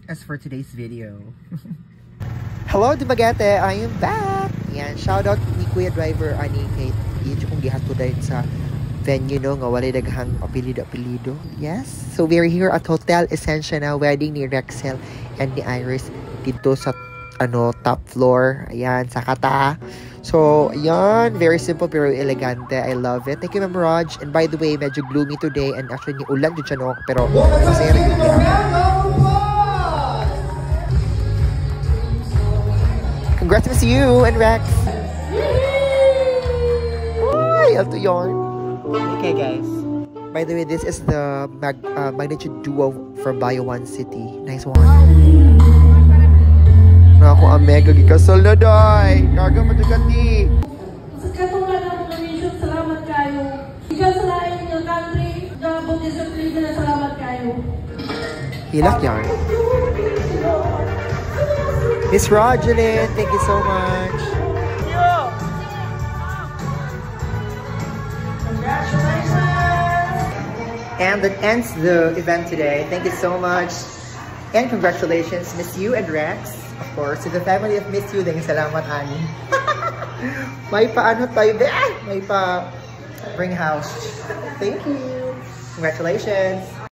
as for today's video. Hello, Dumaguete! I am back! Yan, shoutout ni Kuya Driver ani kay Ijo kung gihato dahil sa venue no, nga walay daghang apelido. Yes, so we're here at Hotel Essentia na, wedding ni Rexel and ni Iris dito sa top floor. Ayan, sa Kata. So, ayan, very simple pero elegante. I love it. Thank you, Ma'am Raj. And by the way, medyo gloomy today and actually ni ulan dito siya no, pero masaya rin yung Congrats to you and Rex. Ay, alto yun. Okay, guys. By the way, this is the Magnitude Duo from Bio One City. Nice one. Na ako ang mega gikasal na day. Karga matagati. Sa katulad ng donation, salamat kayo. Ikaw sa lain ng country, the Buddhism religion, salamat kayo. Hilak yan. Miss Rogelyn, thank you so much. Congratulations! And that ends the event today. Thank you so much. And congratulations, Miss You and Rex. Of course, to the family of Miss You, dahil salamat, Ani. May pa tayo, may pa ring house. Thank you. Congratulations.